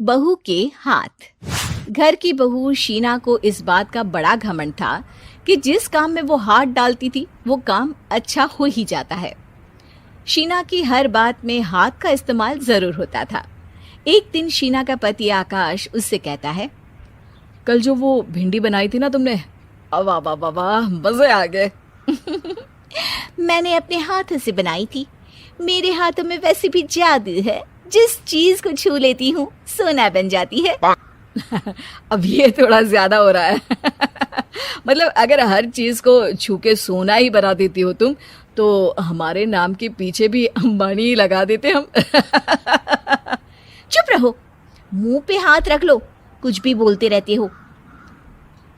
बहू के हाथ। घर की बहू शीना को इस बात का बड़ा घमंड था कि जिस काम में वो हाथ डालती थी वो काम अच्छा हो ही जाता है। शीना की हर बात में हाथ का इस्तेमाल जरूर होता था। एक दिन शीना का पति आकाश उससे कहता है, कल जो वो भिंडी बनाई थी ना तुमने, वाह वाह वाह वाह, मजे आ गए। मैंने अपने हाथों से बनाई थी। मेरे हाथों में वैसे भी जादू है, जिस चीज को छू लेती हूँ सोना बन जाती है। अब ये थोड़ा ज्यादा हो रहा है। मतलब अगर हर चीज को छू के सोना ही बना देती हो तुम, तो हमारे नाम के पीछे भी अंबानी ही लगा देते हम। चुप रहो, मुंह पे हाथ रख लो, कुछ भी बोलते रहते हो।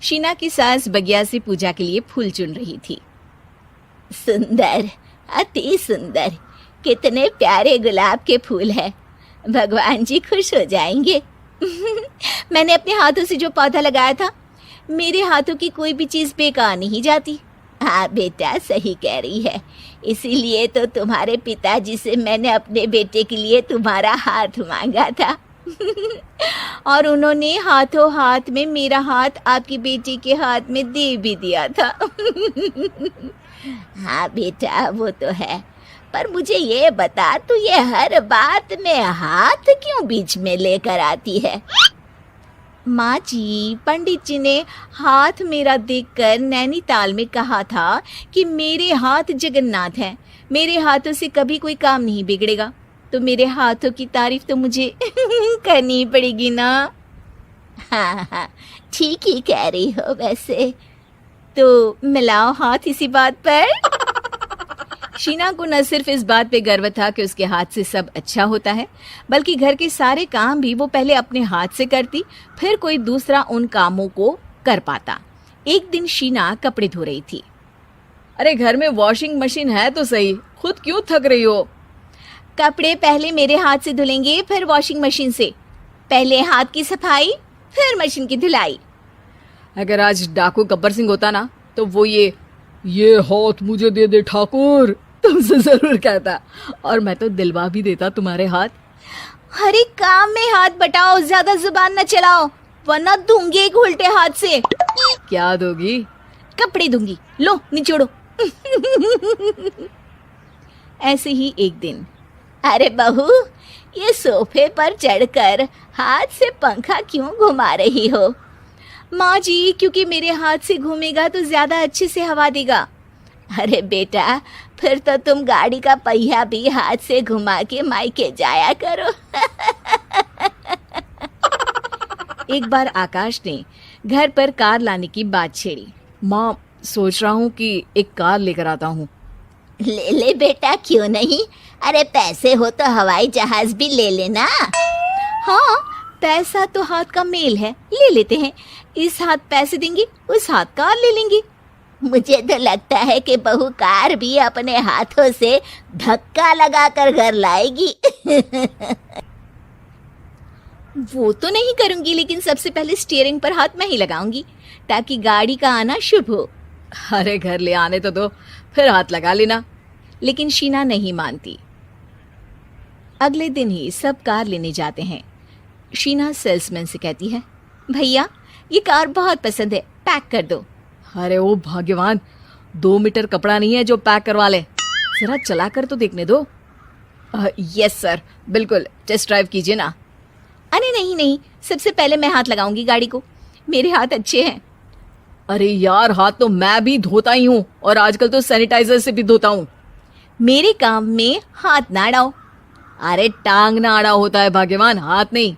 शीना की सास बगिया से पूजा के लिए फूल चुन रही थी। सुंदर, अति सुंदर, कितने प्यारे गुलाब के फूल हैं। भगवान जी खुश हो जाएंगे। मैंने अपने हाथों से जो पौधा लगाया था, मेरे हाथों की कोई भी चीज बेकार नहीं जाती। हाँ बेटा, सही कह रही है। इसीलिए तो तुम्हारे पिताजी से मैंने अपने बेटे के लिए तुम्हारा हाथ मांगा था। और उन्होंने हाथों हाथ में मेरा हाथ आपकी बेटी के हाथ में दे भी दिया था। हाँ बेटा, वो तो है, पर मुझे ये बता, तू ये हर बात में हाथ क्यों बीच में लेकर आती है? माँ जी, पंडित जी ने हाथ मेरा देखकर नैनीताल में कहा था कि मेरे हाथ जगन्नाथ हैं, मेरे हाथों से कभी कोई काम नहीं बिगड़ेगा। तो मेरे हाथों की तारीफ तो मुझे करनी पड़ेगी ना। हाँ हाँ, ठीक ही कह रही हो। वैसे तो मिलाओ हाथ इसी बात पर। शीना को न सिर्फ इस बात पे गर्व था कि उसके हाथ से सब अच्छा होता है, बल्कि घर के सारे काम भी वो पहले अपने हाथ से करती, फिर कोई दूसरा उन कामों को कर पाता। एक दिन शीना कपड़े धो रही थी। अरे घर में वॉशिंग मशीन है तो सही, खुद क्यों थक रही हो? कपड़े पहले मेरे हाथ से धुलेंगे, फिर वॉशिंग मशीन से। पहले हाथ की सफाई, फिर मशीन की धुलाई। अगर आज डाकू गब्बर सिंह होता ना, तो वो ये हाथ मुझे दे दे ठाकुर तुमसे जरूर कहता, और मैं तो दिलवा भी देता तुम्हारे हाथ। हर एक काम में हाथ बटाओ, ज्यादा जुबान न चलाओ, वरना दूंगी एक उल्टे हाथ से। क्या दोगी? कपड़े दूंगी, लो निचोड़ो। ऐसे ही एक दिन, अरे बहू, ये सोफे पर चढ़कर हाथ से पंखा क्यों घुमा रही हो? माँ जी, क्योंकि मेरे हाथ से घूमेगा तो ज्यादा अच्छे से हवा देगा। अरे बेटा, फिर तो तुम गाड़ी का पहिया भी हाथ से घुमा के मायके जाया करो। एक बार आकाश ने घर पर कार लाने की बात छेड़ी। माँ, सोच रहा हूँ कि एक कार लेकर आता हूँ। ले ले बेटा, क्यों नहीं? अरे पैसे हो तो हवाई जहाज भी ले लेना। हाँ, पैसा तो हाथ का मेल है, ले लेते हैं। इस हाथ पैसे देंगी, उस हाथ कार ले लेंगी। मुझे तो लगता है कि बहू कार भी अपने हाथों से धक्का लगाकर घर लाएगी। वो तो नहीं करूंगी, लेकिन सबसे पहले स्टीयरिंग पर हाथ मैं ही लगाऊंगी, ताकि गाड़ी का आना शुभ हो। अरे घर ले आने तो दो, फिर हाथ लगा लेना। लेकिन शीना नहीं मानती। अगले दिन ही सब कार लेने जाते हैं। शीना सेल्समैन से कहती है, भैया ये कार बहुत पसंद है, पैक कर दो। अरे ओ भाग्यवान, 2 मीटर कपड़ा नहीं है जो पैक करवा ले, जरा चला कर तो देखने दो। यस सर, बिल्कुल, टेस्ट ड्राइव कीजिए ना। अरे नहीं नहीं, सबसे पहले मैं हाथ लगाऊंगी गाड़ी को, मेरे हाथ अच्छे हैं। अरे यार, हाथ तो मैं भी धोता ही हूँ, और आजकल तो सैनिटाइजर से भी धोता हूँ। मेरे काम में हाथ ना अड़ाओ। अरे टांग ना अड़ा होता है भाग्यवान, हाथ नहीं।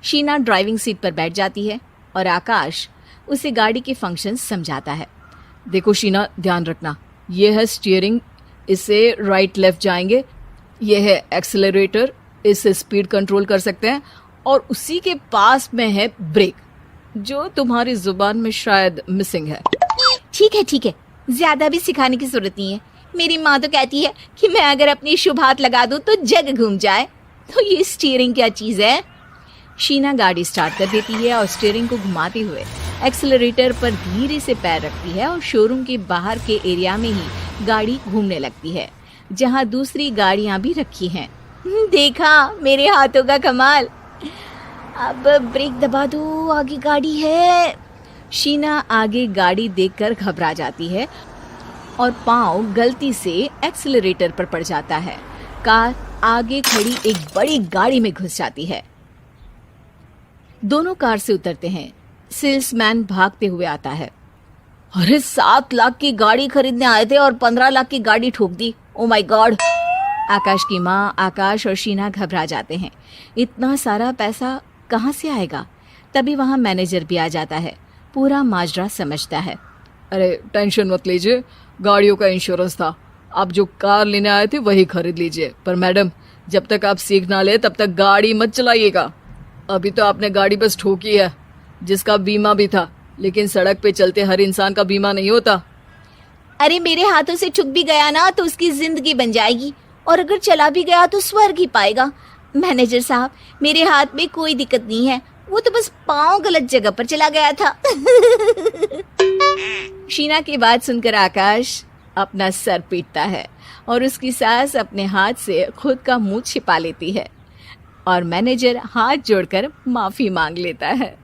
शीना ड्राइविंग सीट पर बैठ जाती है और आकाश उसे गाड़ी के फंक्शन समझाता है। देखो शीना, ध्यान रखना, ये है स्टीयरिंग, इससे राइट लेफ्ट जाएंगे। ये है एक्सेलरेटर, इससे स्पीड कंट्रोल कर सकते हैं। और उसी के पास में है ब्रेक, जो तुम्हारी जुबान में शायद मिसिंग है। ठीक है, ज्यादा भी सिखाने की जरूरत नहीं है। मेरी माँ तो कहती है कि मैं अगर अपनी शुभ हाथ लगा दूं तो जग घूम जाए, तो ये स्टीयरिंग क्या चीज है? शीना गाड़ी स्टार्ट कर देती है और स्टीयरिंग को घुमाते हुए एक्सेलरेटर पर धीरे से पैर रखती है और शोरूम के बाहर के एरिया में ही गाड़ी घूमने लगती है, जहाँ दूसरी गाड़ियाँ भी रखी हैं। देखा मेरे हाथों का कमाल। अब ब्रेक दबा दो, आगे गाड़ी है। शीना आगे गाड़ी देखकर घबरा जाती है और पाँव गलती से एक्सीलरेटर पर पड़ जाता है। कार आगे खड़ी एक बड़ी गाड़ी में घुस जाती है। दोनों कार से उतरते हैं। सेल्समैन भागते हुए आता है। अरे 7 लाख की गाड़ी खरीदने आए थे और 15 लाख की गाड़ी ठोक दी। Oh my God. आकाश की माँ, आकाश और शीना घबरा जाते हैं। इतना सारा पैसा कहाँ से आएगा? तभी वहाँ मैनेजर भी आ जाता है। पूरा माजरा समझता है। अरे टेंशन मत लीजिए, गाड़ियों का इंश्योरेंस था। आप जो कार लेने आए थे वही खरीद लीजिए। पर मैडम, जब तक आप सीख ना ले तब तक गाड़ी मत चलाइएगा। अभी तो आपने गाड़ी बस ठोकी है, जिसका बीमा भी था, लेकिन सड़क पे चलते हर इंसान का बीमा नहीं होता। अरे मेरे हाथों से ठुक भी गया ना तो उसकी जिंदगी बन जाएगी, और अगर चला भी गया तो स्वर्ग ही पाएगा। मैनेजर साहब, मेरे हाथ में कोई दिक्कत नहीं है, वो तो बस पाँव गलत जगह पर चला गया था। शीना की बात सुनकर आकाश अपना सर पीटता है और उसकी सास अपने हाथ से खुद का मुंह छिपा लेती है और मैनेजर हाथ जोड़कर माफी मांग लेता है।